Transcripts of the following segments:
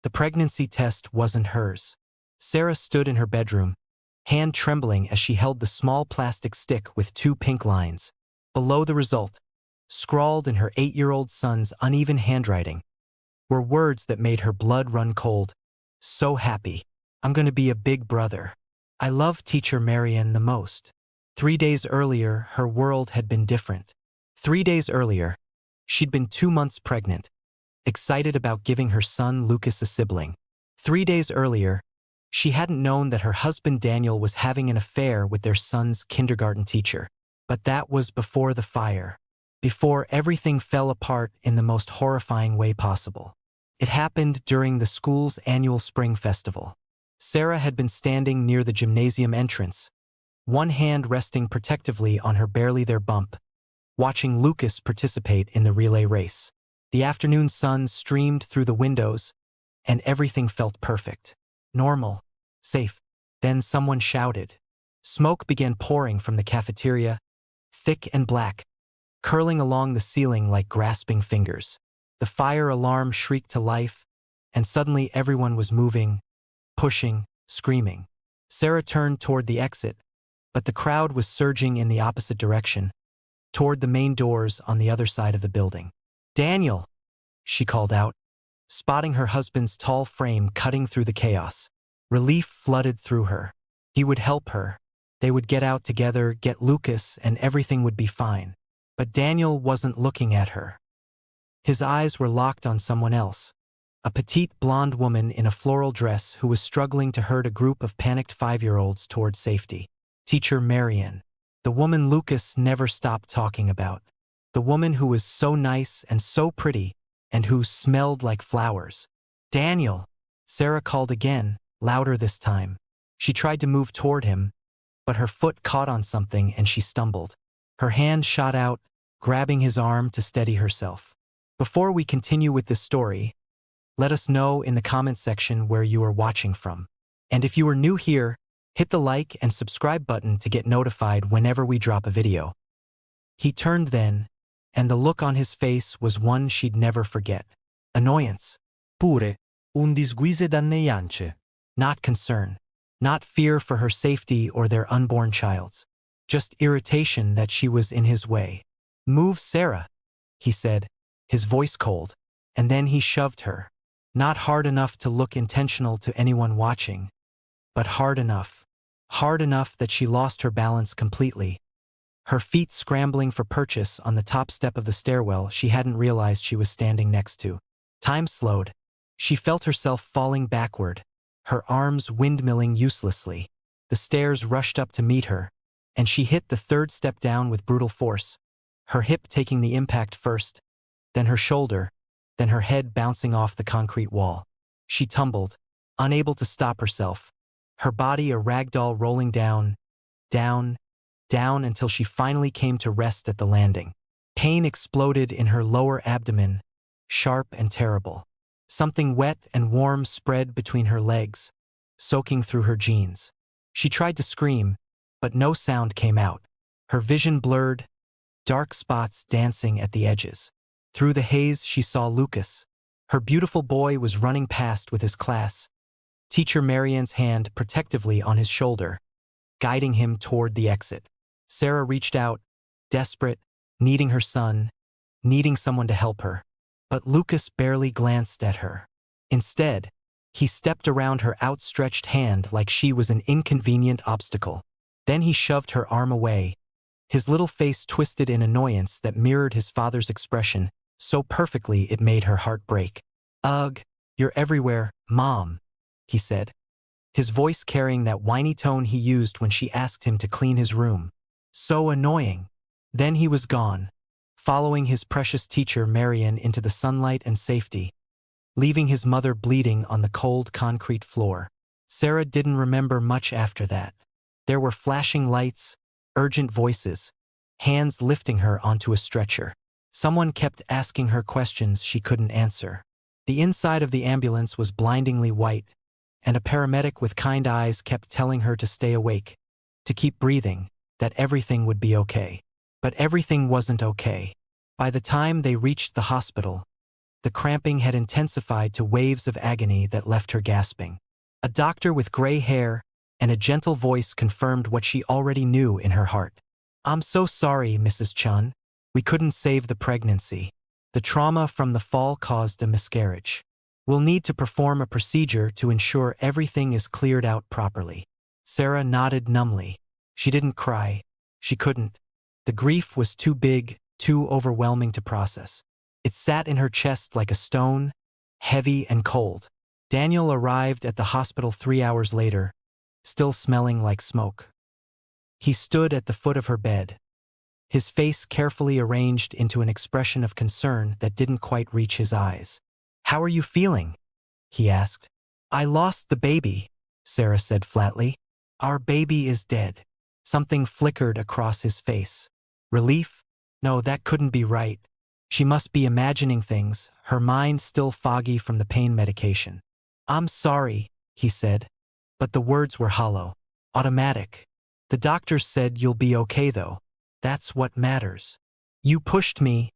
The pregnancy test wasn't hers. Sarah stood in her bedroom, hand trembling as she held the small plastic stick with 2 pink lines. Below the result, scrawled in her 8-year-old son's uneven handwriting, were words that made her blood run cold. So happy. I'm going to be a big brother. I love Teacher Marianne the most. 3 days earlier, her world had been different. 3 days earlier, she'd been 2 months pregnant, excited about giving her son Lucas a sibling. 3 days earlier, she hadn't known that her husband Daniel was having an affair with their son's kindergarten teacher. But that was before the fire. Before everything fell apart in the most horrifying way possible. It happened during the school's annual spring festival. Sarah had been standing near the gymnasium entrance, one hand resting protectively on her barely there bump, watching Lucas participate in the relay race. The afternoon sun streamed through the windows, and everything felt perfect. Normal. Safe. Then someone shouted. Smoke began pouring from the cafeteria, thick and black, curling along the ceiling like grasping fingers. The fire alarm shrieked to life, and suddenly everyone was moving, pushing, screaming. Sarah turned toward the exit, but the crowd was surging in the opposite direction, toward the main doors on the other side of the building. "Daniel!" she called out, spotting her husband's tall frame cutting through the chaos. Relief flooded through her. He would help her. They would get out together, get Lucas, and everything would be fine. But Daniel wasn't looking at her. His eyes were locked on someone else, a petite blonde woman in a floral dress who was struggling to herd a group of panicked 5-year-olds toward safety. Teacher Marianne. The woman Lucas never stopped talking about. The woman who was so nice and so pretty, and who smelled like flowers. "Daniel!" Sarah called again, louder this time. She tried to move toward him, but her foot caught on something and she stumbled. Her hand shot out, grabbing his arm to steady herself. Before we continue with this story, let us know in the comment section where you are watching from. And if you are new here, hit the like and subscribe button to get notified whenever we drop a video. He turned then, and the look on his face was one she'd never forget. Annoyance. Pure. Un disguise danneiance. Not concern. Not fear for her safety or their unborn child's. Just irritation that she was in his way. "Move, Sarah," he said, his voice cold, and then he shoved her. Not hard enough to look intentional to anyone watching, but hard enough. Hard enough that she lost her balance completely. Her feet scrambling for purchase on the top step of the stairwell she hadn't realized she was standing next to. Time slowed. She felt herself falling backward, her arms windmilling uselessly. The stairs rushed up to meet her, and she hit the 3rd step down with brutal force, her hip taking the impact first, then her shoulder, then her head bouncing off the concrete wall. She tumbled, unable to stop herself, her body a ragdoll rolling down, down, down until she finally came to rest at the landing. Pain exploded in her lower abdomen, sharp and terrible. Something wet and warm spread between her legs, soaking through her jeans. She tried to scream, but no sound came out. Her vision blurred, dark spots dancing at the edges. Through the haze she saw Lucas. Her beautiful boy was running past with his class, Teacher Marianne's hand protectively on his shoulder, guiding him toward the exit. Sarah reached out, desperate, needing her son, needing someone to help her. But Lucas barely glanced at her. Instead, he stepped around her outstretched hand like she was an inconvenient obstacle. Then he shoved her arm away, his little face twisted in annoyance that mirrored his father's expression so perfectly it made her heart break. "Ugh, you're everywhere, Mom," he said, his voice carrying that whiny tone he used when she asked him to clean his room. So annoying. Then he was gone, following his precious teacher Marianne into the sunlight and safety, leaving his mother bleeding on the cold concrete floor. Sarah didn't remember much after that. There were flashing lights, urgent voices, hands lifting her onto a stretcher. Someone kept asking her questions she couldn't answer. The inside of the ambulance was blindingly white, and a paramedic with kind eyes kept telling her to stay awake, to keep breathing, that everything would be okay. But everything wasn't okay. By the time they reached the hospital, The cramping had intensified to waves of agony that left her gasping. A doctor with gray hair and a gentle voice confirmed what she already knew in her heart. "I'm so sorry, Mrs. Chun. We couldn't save the pregnancy. The trauma from the fall caused a miscarriage. We'll need to perform a procedure to ensure everything is cleared out properly." Sarah nodded numbly. She didn't cry. She couldn't. The grief was too big, too overwhelming to process. It sat in her chest like a stone, heavy and cold. Daniel arrived at the hospital 3 hours later, still smelling like smoke. He stood at the foot of her bed, his face carefully arranged into an expression of concern that didn't quite reach his eyes. "How are you feeling?" he asked. "I lost the baby," Sarah said flatly. "Our baby is dead." Something flickered across his face. Relief? No, that couldn't be right. She must be imagining things, her mind still foggy from the pain medication. "I'm sorry," he said, but the words were hollow, automatic. "The doctors said you'll be okay though. That's what matters." "You pushed me,"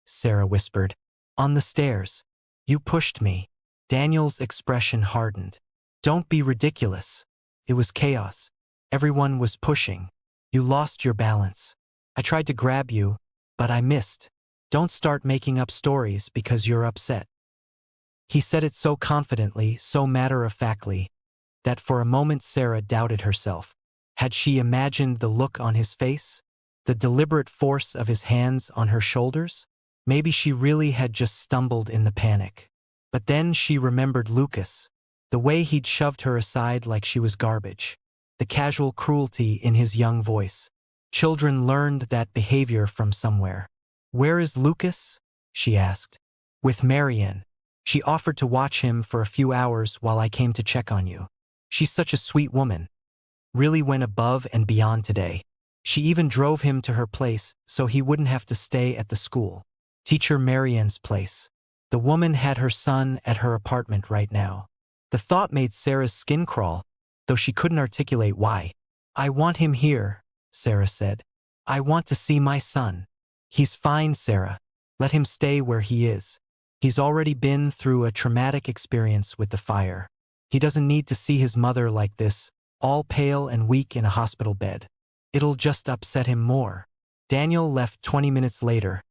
Sarah whispered. "On the stairs. You pushed me." Daniel's expression hardened. "Don't be ridiculous. It was chaos. Everyone was pushing. You lost your balance. I tried to grab you, but I missed. Don't start making up stories because you're upset." He said it so confidently, so matter-of-factly, that for a moment Sarah doubted herself. Had she imagined the look on his face? The deliberate force of his hands on her shoulders? Maybe she really had just stumbled in the panic. But then she remembered Lucas, the way he'd shoved her aside like she was garbage, the casual cruelty in his young voice. Children learned that behavior from somewhere. "Where is Lucas?" she asked. "With Marianne. She offered to watch him for a few hours while I came to check on you. She's such a sweet woman. Really went above and beyond today. She even drove him to her place so he wouldn't have to stay at the school. Teacher Marianne's place. The woman had her son at her apartment right now." The thought made Sarah's skin crawl, though she couldn't articulate why. "I want him here," Sarah said. "I want to see my son." "He's fine, Sarah. Let him stay where he is. He's already been through a traumatic experience with the fire. He doesn't need to see his mother like this, all pale and weak in a hospital bed. It'll just upset him more." Daniel left 20 minutes later,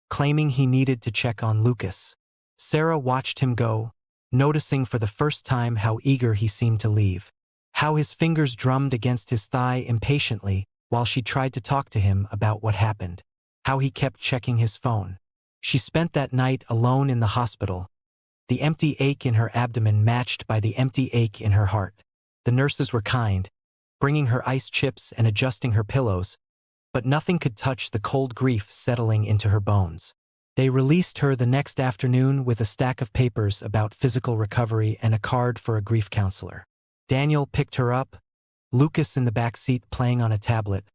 claiming he needed to check on Lucas. Sarah watched him go, noticing for the first time how eager he seemed to leave, how his fingers drummed against his thigh impatiently while she tried to talk to him about what happened, how he kept checking his phone. She spent that night alone in the hospital, the empty ache in her abdomen matched by the empty ache in her heart. The nurses were kind, bringing her ice chips and adjusting her pillows, but nothing could touch the cold grief settling into her bones. They released her the next afternoon with a stack of papers about physical recovery and a card for a grief counselor. Daniel picked her up, Lucas in the back seat playing on a tablet,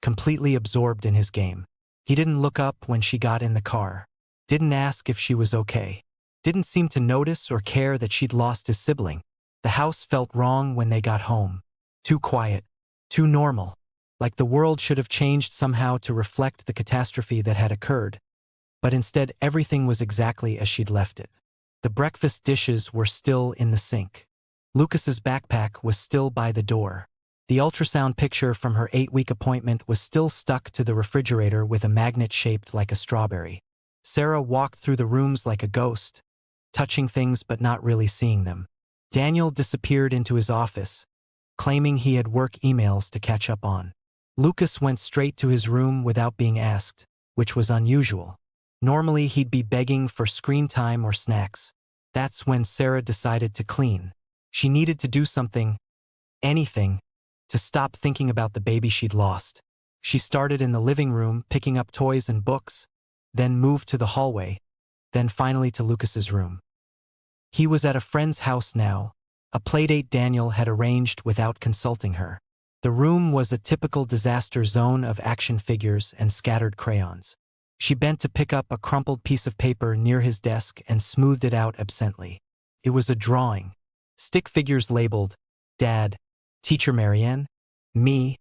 completely absorbed in his game. He didn't look up when she got in the car, didn't ask if she was okay, didn't seem to notice or care that she'd lost his sibling. The house felt wrong when they got home. Too quiet, too normal, like the world should have changed somehow to reflect the catastrophe that had occurred. But instead everything was exactly as she'd left it. The breakfast dishes were still in the sink. Lucas's backpack was still by the door. The ultrasound picture from her 8-week appointment was still stuck to the refrigerator with a magnet shaped like a strawberry. Sarah walked through the rooms like a ghost, touching things but not really seeing them. Daniel disappeared into his office, claiming he had work emails to catch up on. Lucas went straight to his room without being asked, which was unusual. Normally he'd be begging for screen time or snacks. That's when Sarah decided to clean. She needed to do something, anything, to stop thinking about the baby she'd lost. She started in the living room, picking up toys and books, then moved to the hallway, then finally to Lucas's room. He was at a friend's house now, a playdate Daniel had arranged without consulting her. The room was a typical disaster zone of action figures and scattered crayons. She bent to pick up a crumpled piece of paper near his desk and smoothed it out absently. It was a drawing. Stick figures labeled, Dad, Teacher Marianne, me,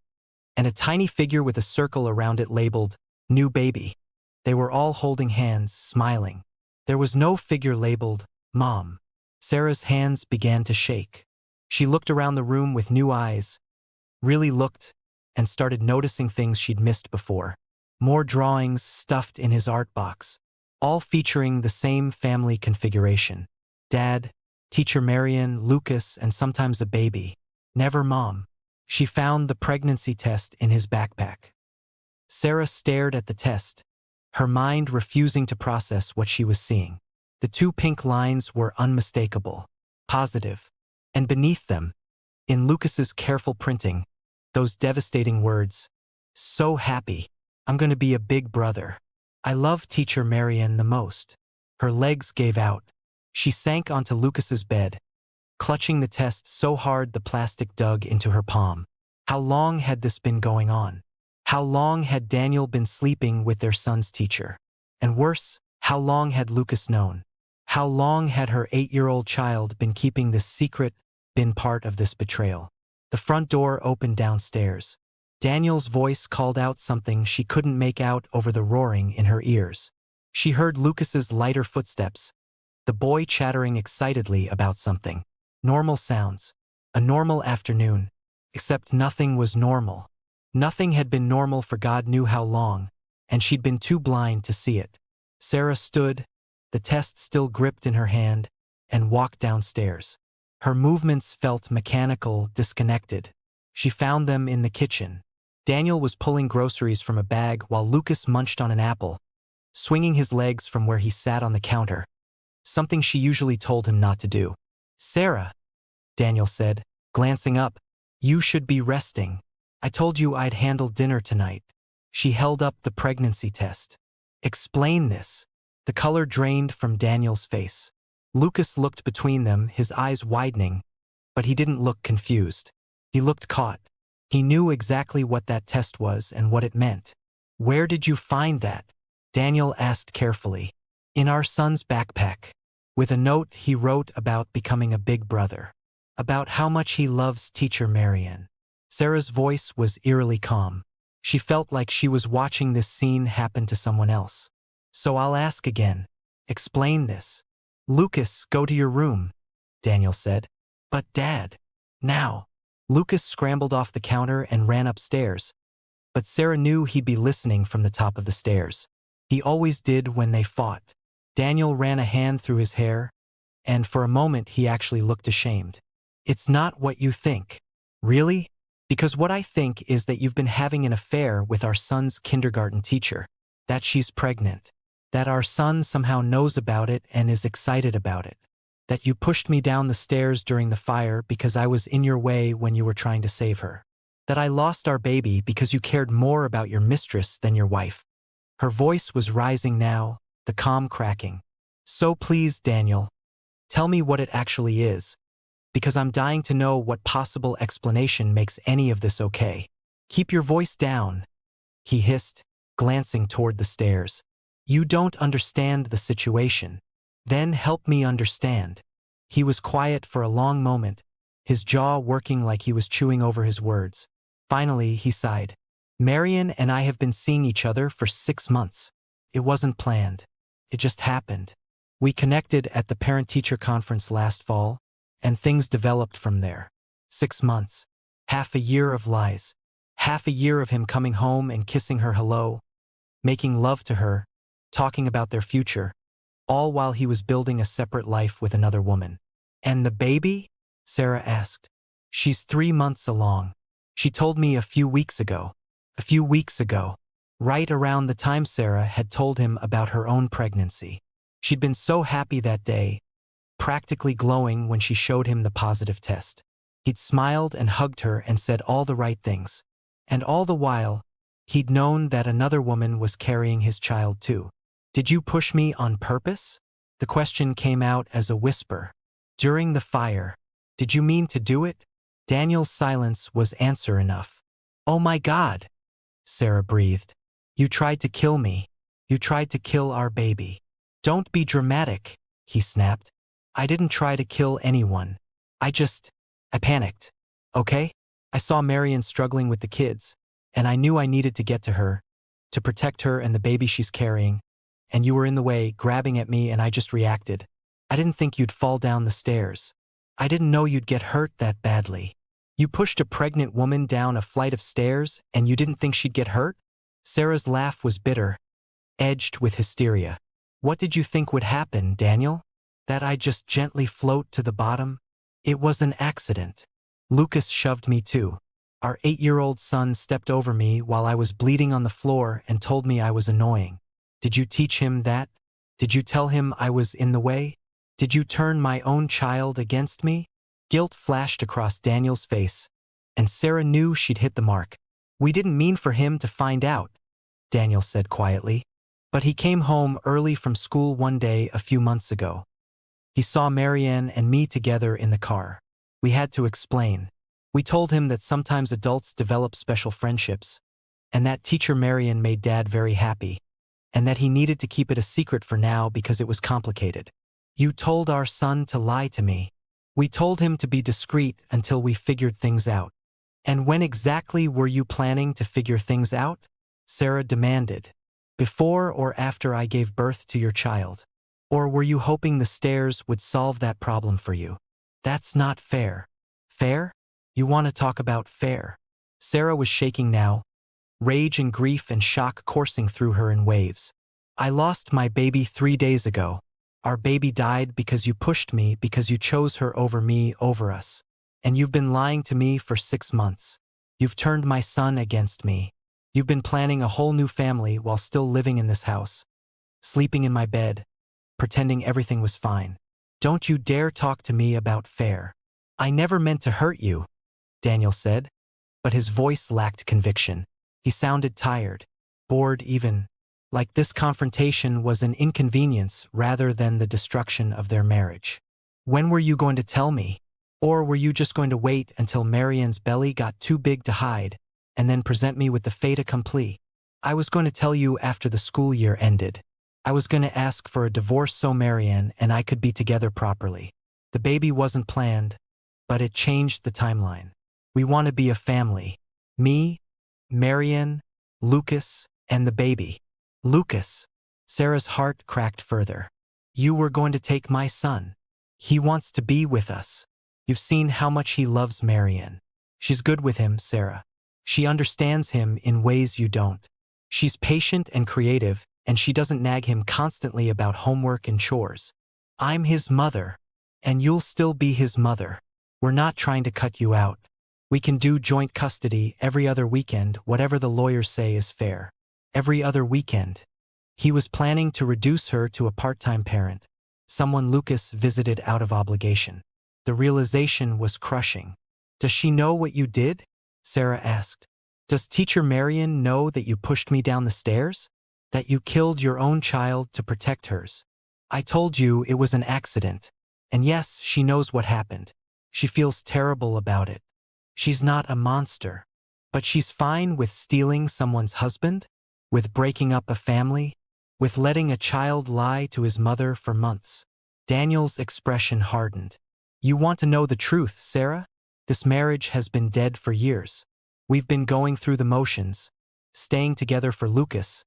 and a tiny figure with a circle around it labeled, New Baby. They were all holding hands, smiling. There was no figure labeled Mom. Sarah's hands began to shake. She looked around the room with new eyes, really looked, and started noticing things she'd missed before. More drawings stuffed in his art box, all featuring the same family configuration. Dad, Teacher Marion, Lucas, and sometimes a baby. Never Mom. She found the pregnancy test in his backpack. Sarah stared at the test, her mind refusing to process what she was seeing. The 2 pink lines were unmistakable, positive, and beneath them, in Lucas's careful printing, those devastating words, "So happy, I'm going to be a big brother. I love Teacher Marion the most." Her legs gave out. She sank onto Lucas's bed, clutching the test so hard the plastic dug into her palm. How long had this been going on? How long had Daniel been sleeping with their son's teacher? And worse, how long had Lucas known? How long had her 8-year-old child been keeping this secret, been part of this betrayal? The front door opened downstairs. Daniel's voice called out something she couldn't make out over the roaring in her ears. She heard Lucas's lighter footsteps, the boy chattering excitedly about something. Normal sounds. A normal afternoon. Except nothing was normal. Nothing had been normal for God knew how long, and she'd been too blind to see it. Sarah stood, the test still gripped in her hand, and walked downstairs. Her movements felt mechanical, disconnected. She found them in the kitchen. Daniel was pulling groceries from a bag while Lucas munched on an apple, swinging his legs from where he sat on the counter, something she usually told him not to do. "Sarah," Daniel said, glancing up, "you should be resting. I told you I'd handle dinner tonight." She held up the pregnancy test. "Explain this." The color drained from Daniel's face. Lucas looked between them, his eyes widening, but he didn't look confused. He looked caught. He knew exactly what that test was and what it meant. "Where did you find that?" Daniel asked carefully. "In our son's backpack, with a note he wrote about becoming a big brother, about how much he loves Teacher Marion." Sarah's voice was eerily calm. She felt like she was watching this scene happen to someone else. "So I'll ask again. Explain this." "Lucas, go to your room," Daniel said. "But Dad." "Now." Lucas scrambled off the counter and ran upstairs, but Sarah knew he'd be listening from the top of the stairs. He always did when they fought. Daniel ran a hand through his hair, and for a moment he actually looked ashamed. "It's not what you think." "Really?" "Because what I think is that you've been having an affair with our son's kindergarten teacher, that she's pregnant, that our son somehow knows about it and is excited about it, that you pushed me down the stairs during the fire because I was in your way when you were trying to save her, that I lost our baby because you cared more about your mistress than your wife." Her voice was rising now, the calm cracking. "So please, Daniel, tell me what it actually is, because I'm dying to know what possible explanation makes any of this okay." "Keep your voice down," he hissed, glancing toward the stairs. "You don't understand the situation. Then help me understand." He was quiet for a long moment, his jaw working like he was chewing over his words. Finally, he sighed. "Marion and I have been seeing each other for 6 months. It wasn't planned. It just happened. We connected at the parent-teacher conference last fall, and things developed from there. 6 months. Half a year of lies. Half a year of him coming home and kissing her hello, making love to her, talking about their future, all while he was building a separate life with another woman." "And the baby?" Sarah asked. "She's 3 months along. She told me a few weeks ago." A few weeks ago. Right around the time Sarah had told him about her own pregnancy. She'd been so happy that day, practically glowing when she showed him the positive test. He'd smiled and hugged her and said all the right things. And all the while, he'd known that another woman was carrying his child too. "Did you push me on purpose?" The question came out as a whisper. "During the fire. Did you mean to do it?" Daniel's silence was answer enough. "Oh my God," Sarah breathed. "You tried to kill me. You tried to kill our baby." "Don't be dramatic," he snapped. "I didn't try to kill anyone. I panicked. Okay? I saw Marion struggling with the kids, and I knew I needed to get to her, to protect her and the baby she's carrying, and you were in the way, grabbing at me, and I just reacted. I didn't think you'd fall down the stairs. I didn't know you'd get hurt that badly. You pushed a pregnant woman down a flight of stairs, and you didn't think she'd get hurt? Sarah's laugh was bitter, edged with hysteria. What did you think would happen, Daniel? That I'd just gently float to the bottom? It was an accident. Lucas shoved me too. Our 8-year-old son stepped over me while I was bleeding on the floor and told me I was annoying. Did you teach him that? Did you tell him I was in the way? Did you turn my own child against me? Guilt flashed across Daniel's face, and Sarah knew she'd hit the mark. We didn't mean for him to find out, Daniel said quietly. But he came home early from school one day a few months ago. He saw Marianne and me together in the car. We had to explain. We told him that sometimes adults develop special friendships, and that teacher Marianne made Dad very happy, and that he needed to keep it a secret for now because it was complicated. You told our son to lie to me. We told him to be discreet until we figured things out. And when exactly were you planning to figure things out? Sarah demanded. Before or after I gave birth to your child? Or were you hoping the stairs would solve that problem for you? That's not fair. Fair? You want to talk about fair? Sarah was shaking now, rage and grief and shock coursing through her in waves. I lost my baby 3 days ago. Our baby died because you pushed me, because you chose her over me, over us. And you've been lying to me for 6 months. You've turned my son against me. You've been planning a whole new family while still living in this house. Sleeping in my bed, pretending everything was fine. Don't you dare talk to me about fair. I never meant to hurt you, Daniel said, but his voice lacked conviction. He sounded tired, bored even, like this confrontation was an inconvenience rather than the destruction of their marriage. When were you going to tell me? Or were you just going to wait until Marianne's belly got too big to hide, and then present me with the fait accompli? I was going to tell you after the school year ended. I was going to ask for a divorce so Marianne and I could be together properly. The baby wasn't planned, but it changed the timeline. We want to be a family. Me, Marianne, Lucas, and the baby. Lucas. Sarah's heart cracked further. You were going to take my son. He wants to be with us. You've seen how much he loves Marianne. She's good with him, Sarah. She understands him in ways you don't. She's patient and creative, and she doesn't nag him constantly about homework and chores. I'm his mother, and you'll still be his mother. We're not trying to cut you out. We can do joint custody every other weekend, whatever the lawyers say is fair. Every other weekend. He was planning to reduce her to a part-time parent, someone Lucas visited out of obligation. The realization was crushing. Does she know what you did? Sarah asked. Does teacher Marianne know that you pushed me down the stairs? That you killed your own child to protect hers? I told you it was an accident. And yes, she knows what happened. She feels terrible about it. She's not a monster. But she's fine with stealing someone's husband? With breaking up a family? With letting a child lie to his mother for months? Daniel's expression hardened. You want to know the truth, Sarah? This marriage has been dead for years. We've been going through the motions, staying together for Lucas,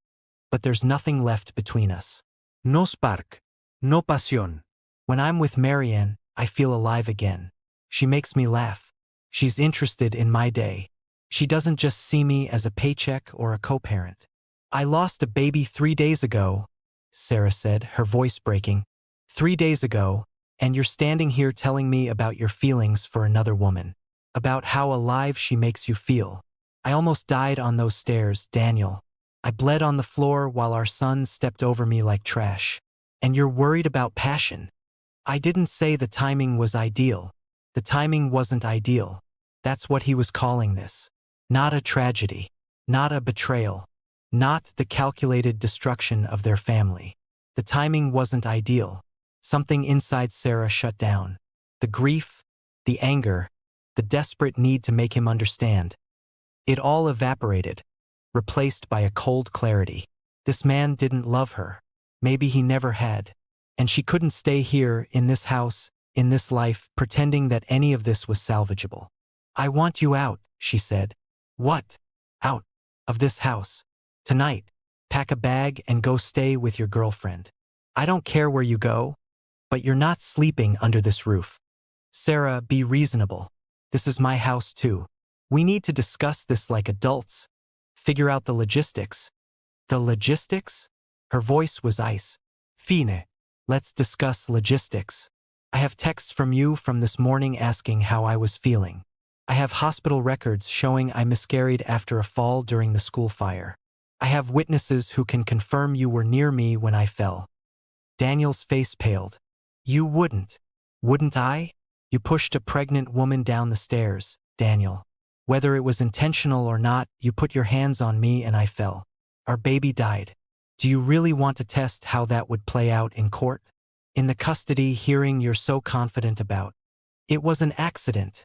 but there's nothing left between us. No spark, no pasión. When I'm with Marianne, I feel alive again. She makes me laugh. She's interested in my day. She doesn't just see me as a paycheck or a co-parent. I lost a baby 3 days ago, Sarah said, her voice breaking. 3 days ago, and you're standing here telling me about your feelings for another woman. About how alive she makes you feel. I almost died on those stairs, Daniel. I bled on the floor while our son stepped over me like trash. And you're worried about passion. I didn't say the timing was ideal. The timing wasn't ideal. That's what he was calling this. Not a tragedy. Not a betrayal. Not the calculated destruction of their family. The timing wasn't ideal. Something inside Sarah shut down. The grief, the anger, the desperate need to make him understand. It all evaporated, replaced by a cold clarity. This man didn't love her. Maybe he never had. And she couldn't stay here, in this house, in this life, pretending that any of this was salvageable. I want you out, she said. What? Out of this house. Tonight. Pack a bag and go stay with your girlfriend. I don't care where you go, but you're not sleeping under this roof. Sarah, be reasonable. This is my house too. We need to discuss this like adults. Figure out the logistics. The logistics? Her voice was ice. Fine. Let's discuss logistics. I have texts from you from this morning asking how I was feeling. I have hospital records showing I miscarried after a fall during the school fire. I have witnesses who can confirm you were near me when I fell. Daniel's face paled. You wouldn't. Wouldn't I? You pushed a pregnant woman down the stairs, Daniel. Whether it was intentional or not, you put your hands on me and I fell. Our baby died. Do you really want to test how that would play out in court? In the custody hearing you're so confident about? It was an accident,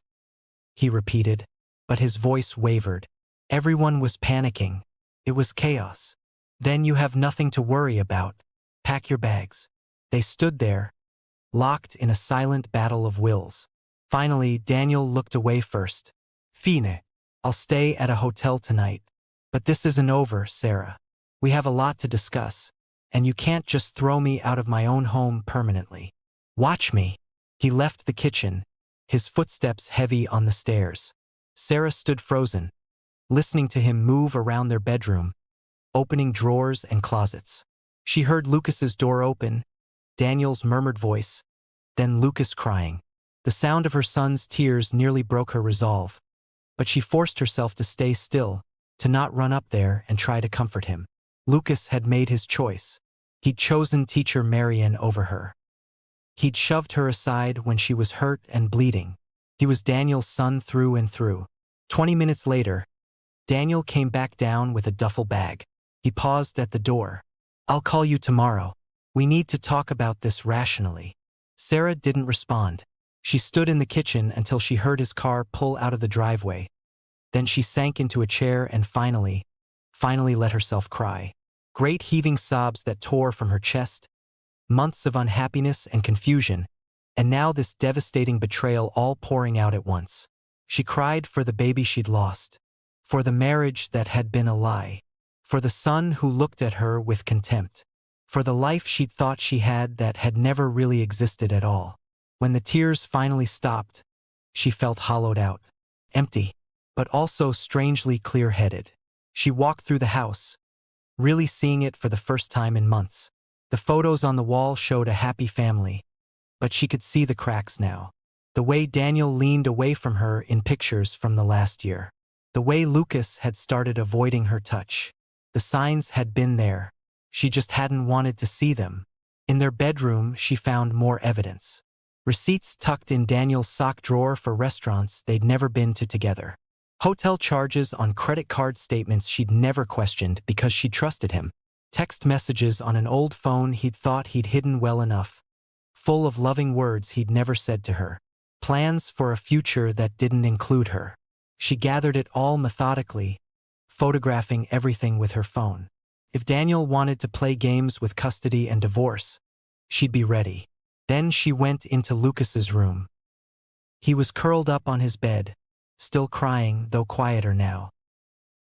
he repeated, but his voice wavered. Everyone was panicking. It was chaos. Then you have nothing to worry about. Pack your bags. They stood there, locked in a silent battle of wills. Finally, Daniel looked away first. Fine. I'll stay at a hotel tonight. But this isn't over, Sarah. We have a lot to discuss, and you can't just throw me out of my own home permanently. Watch me. He left the kitchen, his footsteps heavy on the stairs. Sarah stood frozen, listening to him move around their bedroom, opening drawers and closets. She heard Lucas's door open, Daniel's murmured voice, then Lucas crying. The sound of her son's tears nearly broke her resolve, but she forced herself to stay still, to not run up there and try to comfort him. Lucas had made his choice. He'd chosen teacher Marianne over her. He'd shoved her aside when she was hurt and bleeding. He was Daniel's son through and through. 20 minutes later, Daniel came back down with a duffel bag. He paused at the door. I'll call you tomorrow. We need to talk about this rationally. Sarah didn't respond. She stood in the kitchen until she heard his car pull out of the driveway. Then she sank into a chair and finally let herself cry. Great heaving sobs that tore from her chest. Months of unhappiness and confusion, and now this devastating betrayal all pouring out at once. She cried for the baby she'd lost, for the marriage that had been a lie, for the son who looked at her with contempt, for the life she'd thought she had that had never really existed at all. When the tears finally stopped, she felt hollowed out, empty, but also strangely clear-headed. She walked through the house, really seeing it for the first time in months. The photos on the wall showed a happy family, but she could see the cracks now. The way Daniel leaned away from her in pictures from the last year. The way Lucas had started avoiding her touch. The signs had been there. She just hadn't wanted to see them. In their bedroom, she found more evidence. Receipts tucked in Daniel's sock drawer for restaurants they'd never been to together. Hotel charges on credit card statements she'd never questioned because she trusted him. Text messages on an old phone he'd thought he'd hidden well enough, full of loving words he'd never said to her. Plans for a future that didn't include her. She gathered it all methodically, photographing everything with her phone. If Daniel wanted to play games with custody and divorce, she'd be ready. Then she went into Lucas's room. He was curled up on his bed, still crying, though quieter now.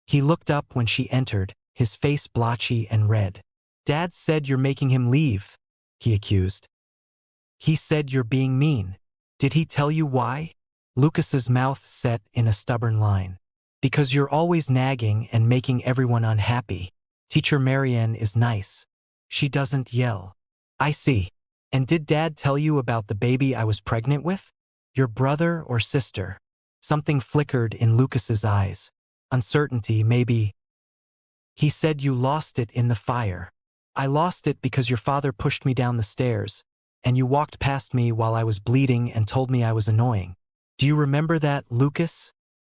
He looked up when she entered, his face blotchy and red. Dad said you're making him leave, he accused. He said you're being mean. Did he tell you why? Lucas's mouth set in a stubborn line. Because you're always nagging and making everyone unhappy. Teacher Marianne is nice. She doesn't yell. I see. And did Dad tell you about the baby I was pregnant with? Your brother or sister? Something flickered in Lucas's eyes. Uncertainty, maybe. He said you lost it in the fire. I lost it because your father pushed me down the stairs, and you walked past me while I was bleeding and told me I was annoying. Do you remember that, Lucas?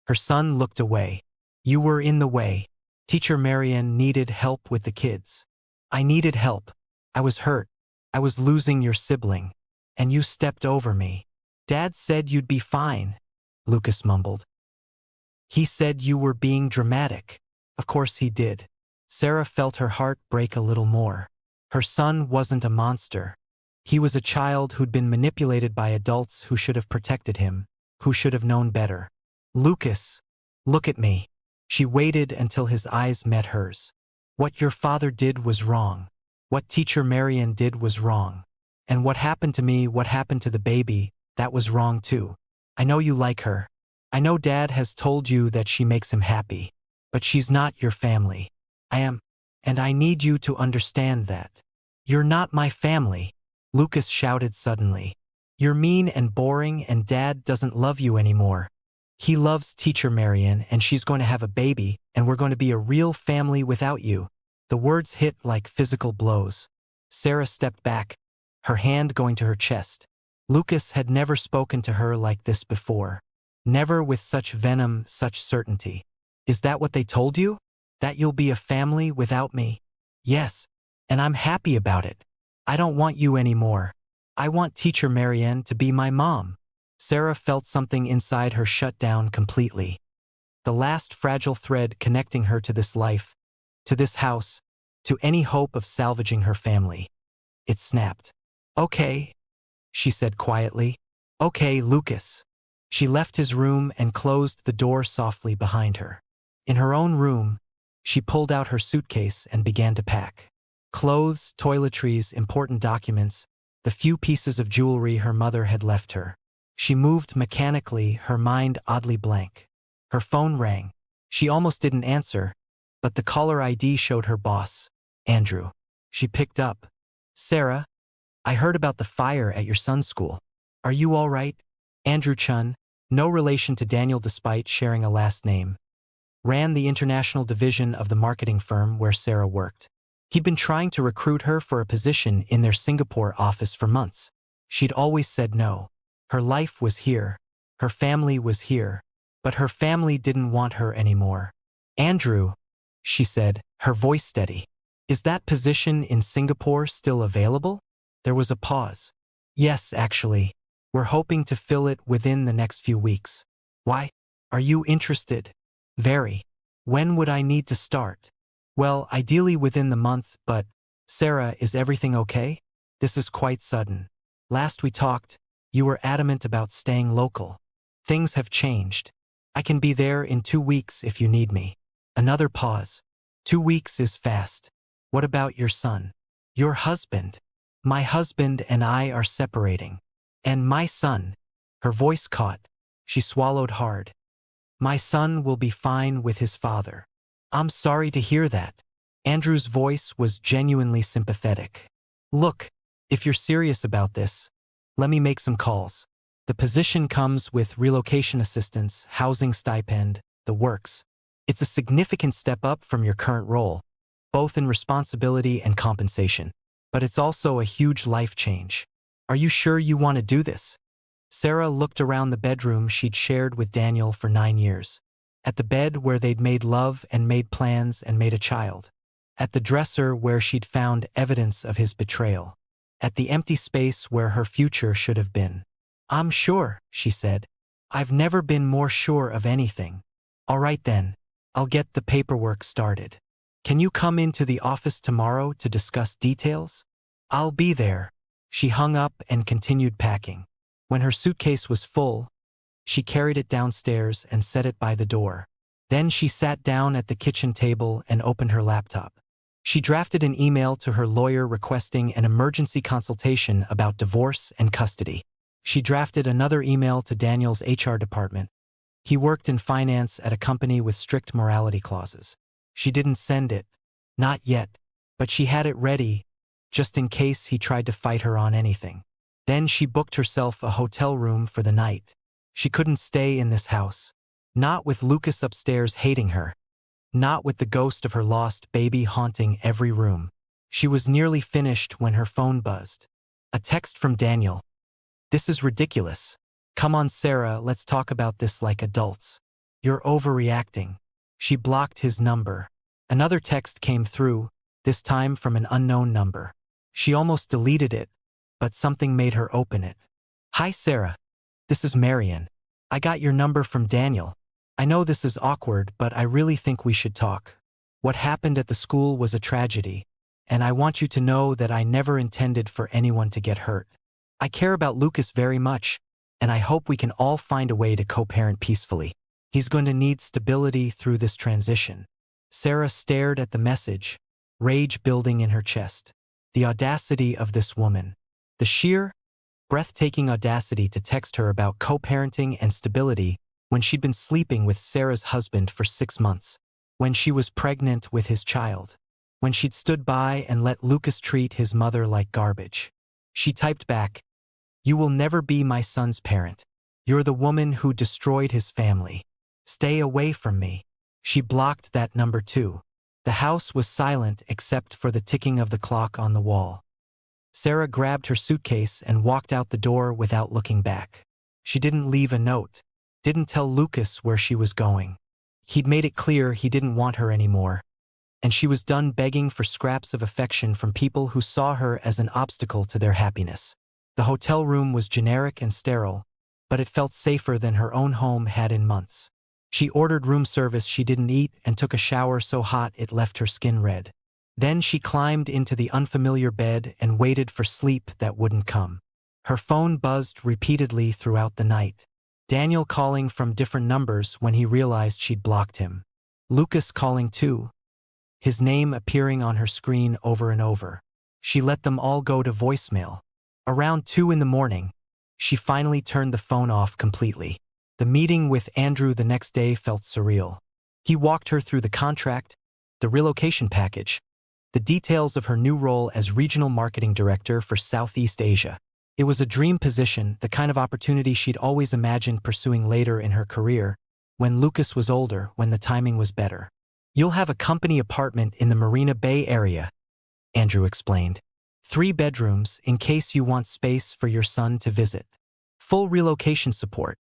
Her son looked away. You were in the way. Teacher Marianne needed help with the kids. I needed help. I was hurt. I was losing your sibling. And you stepped over me. Dad said you'd be fine, Lucas mumbled. He said you were being dramatic. Of course he did. Sarah felt her heart break a little more. Her son wasn't a monster. He was a child who'd been manipulated by adults who should have protected him, who should have known better. Lucas, look at me. She waited until his eyes met hers. What your father did was wrong. What teacher Marian did was wrong. And what happened to me, what happened to the baby, that was wrong too. I know you like her. I know Dad has told you that she makes him happy. But she's not your family. I am. And I need you to understand that. You're not my family, Lucas shouted suddenly. You're mean and boring and Dad doesn't love you anymore. He loves teacher Marian and she's going to have a baby and we're going to be a real family without you. The words hit like physical blows. Sarah stepped back, her hand going to her chest. Lucas had never spoken to her like this before. Never with such venom, such certainty. Is that what they told you? That you'll be a family without me? Yes. And I'm happy about it. I don't want you anymore. I want teacher Marianne to be my mom. Sarah felt something inside her shut down completely. The last fragile thread connecting her to this life, to this house, to any hope of salvaging her family. It snapped. Okay, she said quietly. Okay, Lucas. She left his room and closed the door softly behind her. In her own room, she pulled out her suitcase and began to pack. Clothes, toiletries, important documents, the few pieces of jewelry her mother had left her. She moved mechanically, her mind oddly blank. Her phone rang. She almost didn't answer, but the caller ID showed her boss, Andrew. She picked up. Sarah, I heard about the fire at your son's school. Are you all right? Andrew Chun, no relation to Daniel despite sharing a last name, ran the international division of the marketing firm where Sarah worked. He'd been trying to recruit her for a position in their Singapore office for months. She'd always said no. Her life was here. Her family was here. But her family didn't want her anymore. Andrew, she said, her voice steady. Is that position in Singapore still available? There was a pause. Yes, actually. We're hoping to fill it within the next few weeks. Why? Are you interested? Very. When would I need to start? Well, ideally within the month, but, Sarah, is everything okay? This is quite sudden. Last we talked, you were adamant about staying local. Things have changed. I can be there in 2 weeks if you need me. Another pause. 2 weeks is fast. What about your son? Your husband. My husband and I are separating. And my son. Her voice caught. She swallowed hard. My son will be fine with his father. I'm sorry to hear that. Andrew's voice was genuinely sympathetic. Look, if you're serious about this, let me make some calls. The position comes with relocation assistance, housing stipend, the works. It's a significant step up from your current role, both in responsibility and compensation. But it's also a huge life change. Are you sure you want to do this? Sarah looked around the bedroom she'd shared with Daniel for 9 years. At the bed where they'd made love and made plans and made a child. At the dresser where she'd found evidence of his betrayal. At the empty space where her future should have been. I'm sure, she said. I've never been more sure of anything. All right then, I'll get the paperwork started. Can you come into the office tomorrow to discuss details? I'll be there. She hung up and continued packing. When her suitcase was full, she carried it downstairs and set it by the door. Then she sat down at the kitchen table and opened her laptop. She drafted an email to her lawyer requesting an emergency consultation about divorce and custody. She drafted another email to Daniel's HR department. He worked in finance at a company with strict morality clauses. She didn't send it. Not yet. But she had it ready, just in case he tried to fight her on anything. Then she booked herself a hotel room for the night. She couldn't stay in this house. Not with Lucas upstairs hating her. Not with the ghost of her lost baby haunting every room. She was nearly finished when her phone buzzed. A text from Daniel. This is ridiculous. Come on, Sarah, let's talk about this like adults. You're overreacting. She blocked his number. Another text came through, this time from an unknown number. She almost deleted it, but something made her open it. Hi, Sarah. This is Marian. I got your number from Daniel. I know this is awkward, but I really think we should talk. What happened at the school was a tragedy, and I want you to know that I never intended for anyone to get hurt. I care about Lucas very much, and I hope we can all find a way to co-parent peacefully. He's going to need stability through this transition. Sarah stared at the message, rage building in her chest. The audacity of this woman. The sheer, breathtaking audacity to text her about co-parenting and stability when she'd been sleeping with Sarah's husband for 6 months, when she was pregnant with his child, when she'd stood by and let Lucas treat his mother like garbage. She typed back, "You will never be my son's parent. You're the woman who destroyed his family. Stay away from me." She blocked that number too. The house was silent except for the ticking of the clock on the wall. Sarah grabbed her suitcase and walked out the door without looking back. She didn't leave a note, didn't tell Lucas where she was going. He'd made it clear he didn't want her anymore, and she was done begging for scraps of affection from people who saw her as an obstacle to their happiness. The hotel room was generic and sterile, but it felt safer than her own home had in months. She ordered room service she didn't eat and took a shower so hot it left her skin red. Then she climbed into the unfamiliar bed and waited for sleep that wouldn't come. Her phone buzzed repeatedly throughout the night. Daniel calling from different numbers when he realized she'd blocked him. Lucas calling too, his name appearing on her screen over and over. She let them all go to voicemail. Around 2 in the morning, she finally turned the phone off completely. The meeting with Andrew the next day felt surreal. He walked her through the contract, the relocation package, the details of her new role as regional marketing director for Southeast Asia. It was a dream position, the kind of opportunity she'd always imagined pursuing later in her career, when Lucas was older, when the timing was better. "You'll have a company apartment in the Marina Bay area," Andrew explained. 3 bedrooms in case you want space for your son to visit. Full relocation support.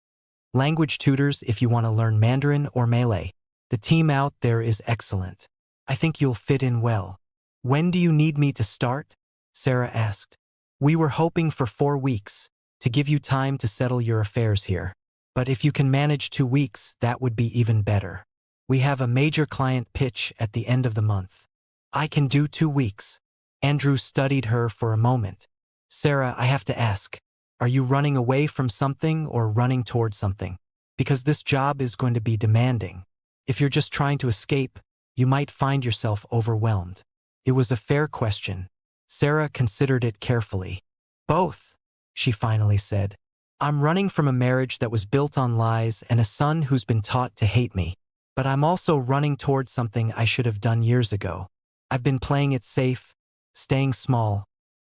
Language tutors if you want to learn Mandarin or Malay. The team out there is excellent. I think you'll fit in well. "When do you need me to start?" Sarah asked. "We were hoping for 4 weeks, to give you time to settle your affairs here. But if you can manage 2 weeks, that would be even better. We have a major client pitch at the end of the month." "I can do 2 weeks." Andrew studied her for a moment. "Sarah, I have to ask, are you running away from something or running toward something? Because this job is going to be demanding. If you're just trying to escape, you might find yourself overwhelmed." It was a fair question. Sarah considered it carefully. "Both," she finally said. "I'm running from a marriage that was built on lies and a son who's been taught to hate me. But I'm also running toward something I should have done years ago. I've been playing it safe, staying small,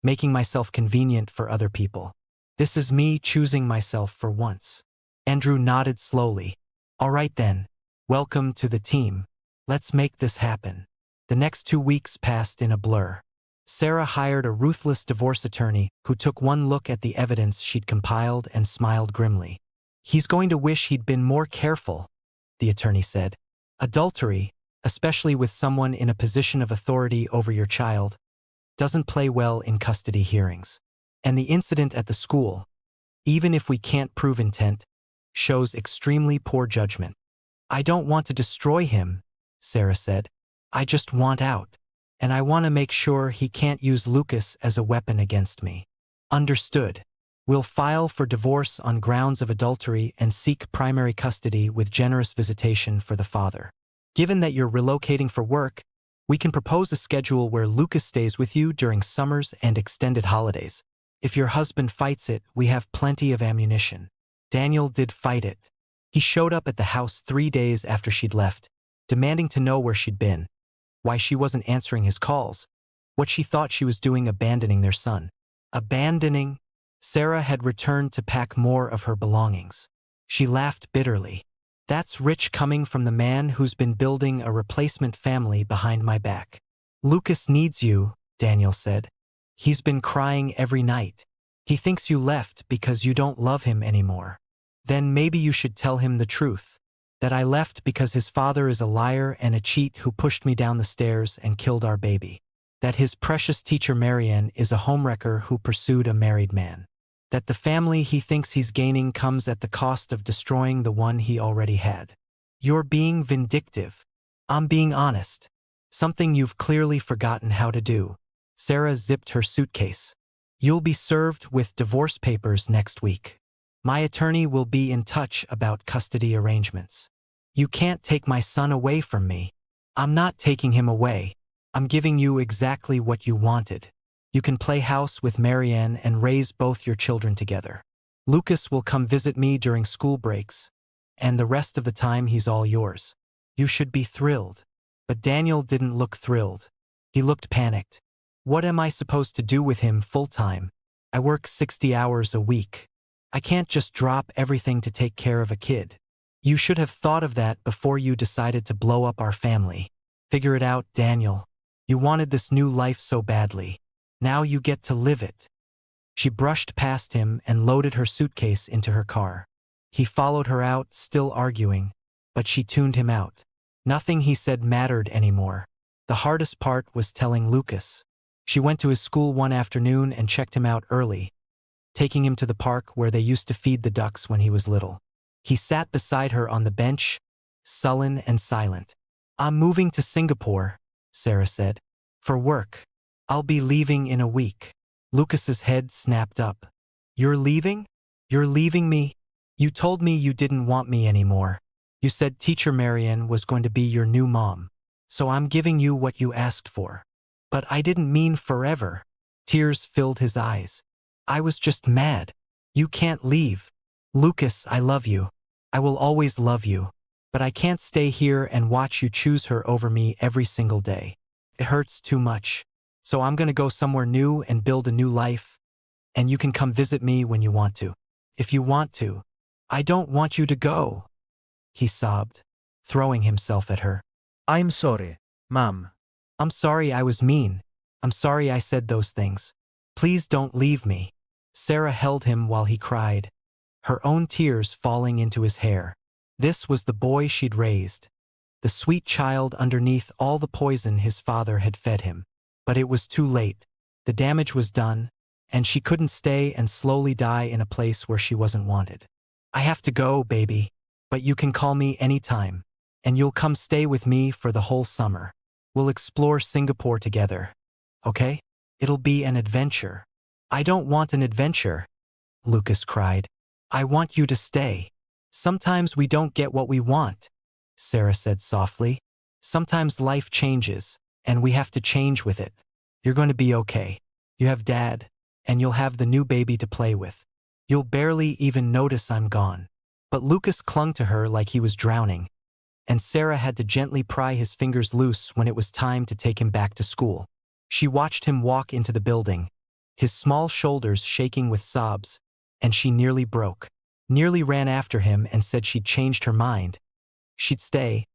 making myself convenient for other people. This is me choosing myself for once." Andrew nodded slowly. "All right then. Welcome to the team. Let's make this happen." The next 2 weeks passed in a blur. Sarah hired a ruthless divorce attorney who took one look at the evidence she'd compiled and smiled grimly. "He's going to wish he'd been more careful," the attorney said. "Adultery, especially with someone in a position of authority over your child, doesn't play well in custody hearings. And the incident at the school, even if we can't prove intent, shows extremely poor judgment." "I don't want to destroy him," Sarah said. "I just want out. And I want to make sure he can't use Lucas as a weapon against me." "Understood. We'll file for divorce on grounds of adultery and seek primary custody with generous visitation for the father. Given that you're relocating for work, we can propose a schedule where Lucas stays with you during summers and extended holidays. If your husband fights it, we have plenty of ammunition." Daniel did fight it. He showed up at the house 3 days after she'd left, demanding to know where she'd been, why she wasn't answering his calls, what she thought she was doing abandoning their son. Abandoning? Sarah had returned to pack more of her belongings. She laughed bitterly. "That's rich coming from the man who's been building a replacement family behind my back." "Lucas needs you," Daniel said. "He's been crying every night. He thinks you left because you don't love him anymore. Then maybe you should tell him the truth. That I left because his father is a liar and a cheat who pushed me down the stairs and killed our baby. That his precious teacher Marianne is a homewrecker who pursued a married man. That the family he thinks he's gaining comes at the cost of destroying the one he already had." "You're being vindictive." "I'm being honest. Something you've clearly forgotten how to do." Sarah zipped her suitcase. "You'll be served with divorce papers next week. My attorney will be in touch about custody arrangements. You can't take my son away from me. I'm not taking him away. I'm giving you exactly what you wanted. You can play house with Marianne and raise both your children together. Lucas will come visit me during school breaks, and the rest of the time he's all yours. You should be thrilled. But Daniel didn't look thrilled. He looked panicked. What am I supposed to do with him full-time? I work 60 hours a week. I can't just drop everything to take care of a kid. You should have thought of that before you decided to blow up our family. Figure it out, Daniel. You wanted this new life so badly. Now you get to live it. She brushed past him and loaded her suitcase into her car. He followed her out, still arguing, but she tuned him out. Nothing he said mattered anymore. The hardest part was telling Lucas. She went to his school one afternoon and checked him out early, taking him to the park where they used to feed the ducks when he was little. He sat beside her on the bench, sullen and silent. I'm moving to Singapore, Sarah said. For work. I'll be leaving in a week. Lucas's head snapped up. You're leaving? You're leaving me? You told me you didn't want me anymore. You said Teacher Marianne was going to be your new mom. So I'm giving you what you asked for. But I didn't mean forever. Tears filled his eyes. I was just mad. You can't leave. Lucas, I love you. I will always love you. But I can't stay here and watch you choose her over me every single day. It hurts too much. So I'm gonna go somewhere new and build a new life. And you can come visit me when you want to. If you want to. I don't want you to go. He sobbed, throwing himself at her. I'm sorry, Mom. I'm sorry I was mean. I'm sorry I said those things. Please don't leave me. Sarah held him while he cried, her own tears falling into his hair. This was the boy she'd raised, the sweet child underneath all the poison his father had fed him. But it was too late. The damage was done, and she couldn't stay and slowly die in a place where she wasn't wanted. I have to go, baby, but you can call me anytime, and you'll come stay with me for the whole summer. We'll explore Singapore together, okay? It'll be an adventure. I don't want an adventure, Lucas cried. I want you to stay. Sometimes we don't get what we want, Sarah said softly. Sometimes life changes, and we have to change with it. You're going to be okay. You have Dad, and you'll have the new baby to play with. You'll barely even notice I'm gone. But Lucas clung to her like he was drowning, and Sarah had to gently pry his fingers loose when it was time to take him back to school. She watched him walk into the building, his small shoulders shaking with sobs, and she nearly broke. Nearly ran after him and said she'd changed her mind. She'd stay.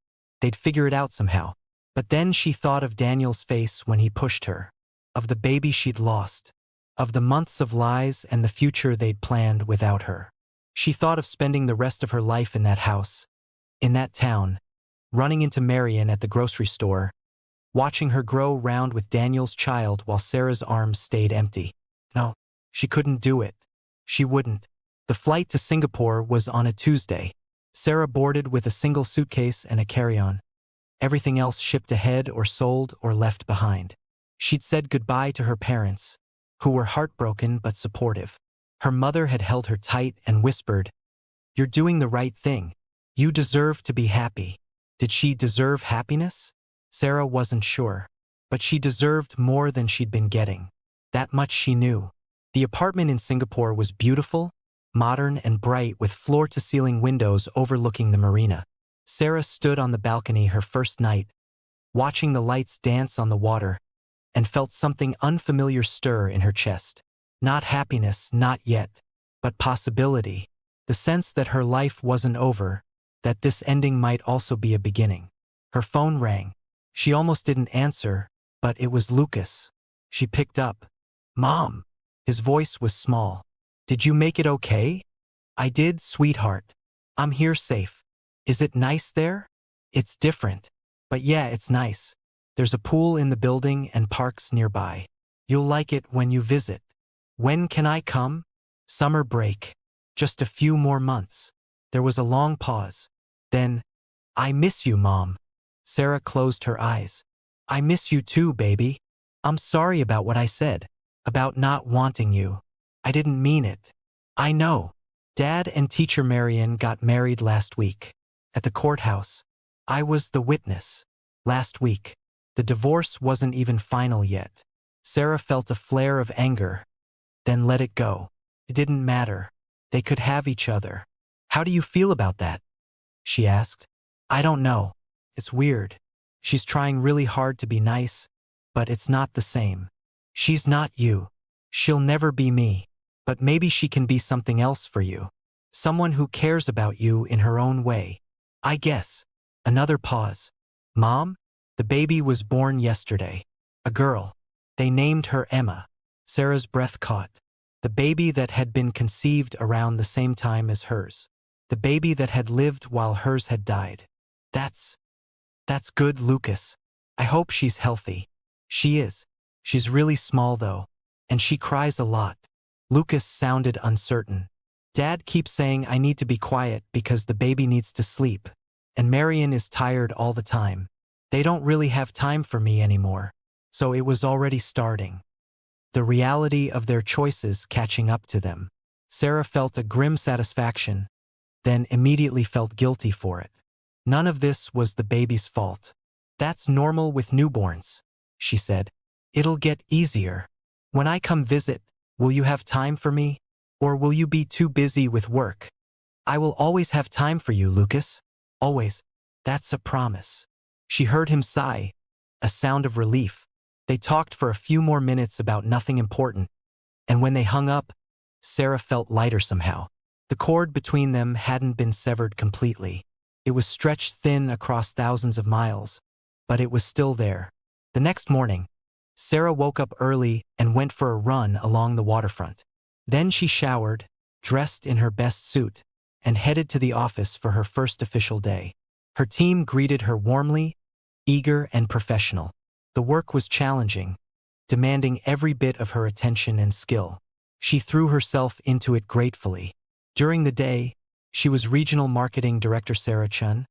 They'd figure it out somehow. But then she thought of Daniel's face when he pushed her, of the baby she'd lost, of the months of lies and the future they'd planned without her. She thought of spending the rest of her life in that house, in that town, running into Marianne at the grocery store, watching her grow round with Daniel's child while Sarah's arms stayed empty. No, she couldn't do it. She wouldn't. The flight to Singapore was on a Tuesday. Sarah boarded with a single suitcase and a carry-on. Everything else shipped ahead or sold or left behind. She'd said goodbye to her parents, who were heartbroken but supportive. Her mother had held her tight and whispered, "You're doing the right thing. You deserve to be happy." Did she deserve happiness? Sarah wasn't sure, but she deserved more than she'd been getting. That much she knew. The apartment in Singapore was beautiful, modern and bright with floor-to-ceiling windows overlooking the marina. Sarah stood on the balcony her first night, watching the lights dance on the water, and felt something unfamiliar stir in her chest. Not happiness, not yet, but possibility. The sense that her life wasn't over, that this ending might also be a beginning. Her phone rang. She almost didn't answer, but it was Lucas. She picked up. "Mom." His voice was small. "Did you make it okay?" "I did, sweetheart. I'm here safe. Is it nice there?" "It's different. But yeah, it's nice. There's a pool in the building and parks nearby. You'll like it when you visit." "When can I come?" "Summer break. Just a few more months." There was a long pause. Then, "I miss you, Mom." Sarah closed her eyes. "I miss you too, baby. I'm sorry about what I said, about not wanting you. I didn't mean it. I know. Dad and Teacher Marianne got married last week. At the courthouse. I was the witness. Last week. The divorce wasn't even final yet. Sarah felt a flare of anger, then let it go. It didn't matter. They could have each other. How do you feel about that? She asked. I don't know. It's weird. She's trying really hard to be nice, but it's not the same. She's not you. She'll never be me. But maybe she can be something else for you. Someone who cares about you in her own way. I guess. Another pause. Mom? The baby was born yesterday. A girl. They named her Emma. Sarah's breath caught. The baby that had been conceived around the same time as hers. The baby that had lived while hers had died. That's good, Lucas. I hope she's healthy. She is. She's really small though. And she cries a lot. Lucas sounded uncertain. Dad keeps saying I need to be quiet because the baby needs to sleep. And Marion is tired all the time. They don't really have time for me anymore. So it was already starting. The reality of their choices catching up to them. Sarah felt a grim satisfaction, then immediately felt guilty for it. None of this was the baby's fault. That's normal with newborns, she said. It'll get easier. When I come visit, will you have time for me? Or will you be too busy with work? I will always have time for you, Lucas. Always. That's a promise. She heard him sigh, a sound of relief. They talked for a few more minutes about nothing important, and when they hung up, Sarah felt lighter somehow. The cord between them hadn't been severed completely. It was stretched thin across thousands of miles, but it was still there. The next morning, Sarah woke up early and went for a run along the waterfront. Then she showered, dressed in her best suit, and headed to the office for her first official day. Her team greeted her warmly, eager and professional. The work was challenging, demanding every bit of her attention and skill. She threw herself into it gratefully. During the day, she was Regional Marketing Director Sarah Chun,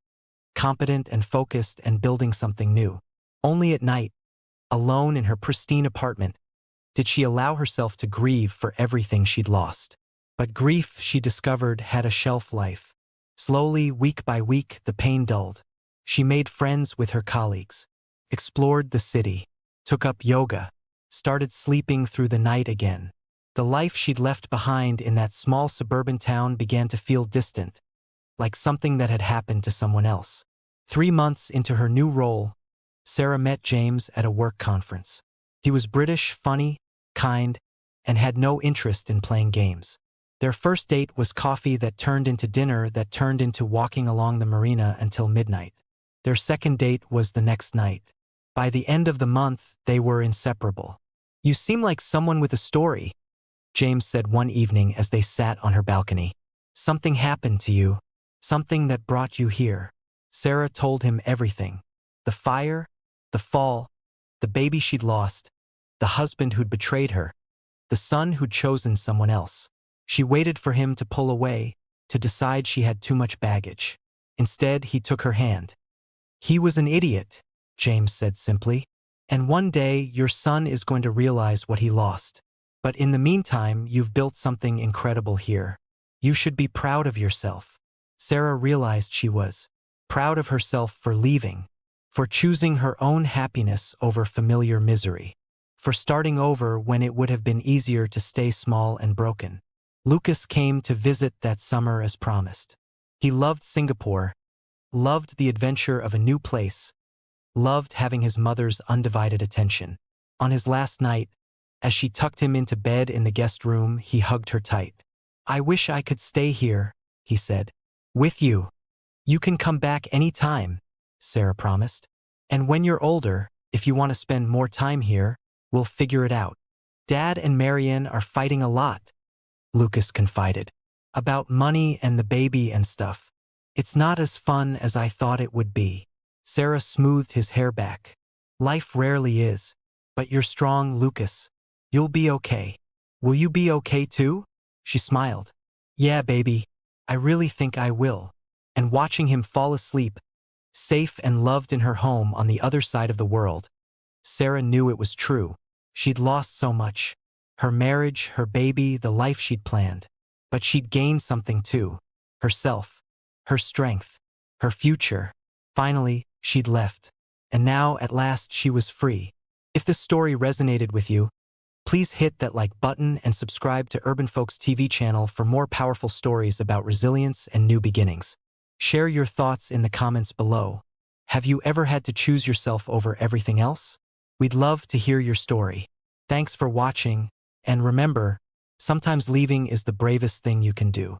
competent and focused and building something new. Only at night, alone in her pristine apartment, did she allow herself to grieve for everything she'd lost. But grief, she discovered, had a shelf life. Slowly, week by week, the pain dulled. She made friends with her colleagues, explored the city, took up yoga, started sleeping through the night again. The life she'd left behind in that small suburban town began to feel distant, like something that had happened to someone else. 3 months into her new role, Sarah met James at a work conference. He was British, funny, kind, and had no interest in playing games. Their first date was coffee that turned into dinner that turned into walking along the marina until midnight. Their second date was the next night. By the end of the month, they were inseparable. You seem like someone with a story, James said one evening as they sat on her balcony. Something happened to you, something that brought you here. Sarah told him everything. The fire, the fall, the baby she'd lost, the husband who'd betrayed her, the son who'd chosen someone else. She waited for him to pull away, to decide she had too much baggage. Instead, he took her hand. He was an idiot, James said simply. And one day, your son is going to realize what he lost. But in the meantime, you've built something incredible here. You should be proud of yourself. Sarah realized she was proud of herself for leaving, for choosing her own happiness over familiar misery, for starting over when it would have been easier to stay small and broken. Lucas came to visit that summer as promised. He loved Singapore, loved the adventure of a new place, loved having his mother's undivided attention. On his last night, as she tucked him into bed in the guest room, he hugged her tight. I wish I could stay here, he said. With you. You can come back any time, Sarah promised. And when you're older, if you want to spend more time here, we'll figure it out. Dad and Marion are fighting a lot, Lucas confided. About money and the baby and stuff. It's not as fun as I thought it would be. Sarah smoothed his hair back. Life rarely is. But you're strong, Lucas. You'll be okay. Will you be okay too? She smiled. Yeah, baby. I really think I will. And watching him fall asleep, safe and loved in her home on the other side of the world, Sarah knew it was true. She'd lost so much. Her marriage, her baby, the life she'd planned. But she'd gained something too. Herself. Her strength. Her future. Finally, she'd left. and now, at last, she was free. If this story resonated with you, please hit that like button and subscribe to Urban Folks TV channel for more powerful stories about resilience and new beginnings. Share your thoughts in the comments below. Have you ever had to choose yourself over everything else? We'd love to hear your story. Thanks for watching, and remember, sometimes leaving is the bravest thing you can do.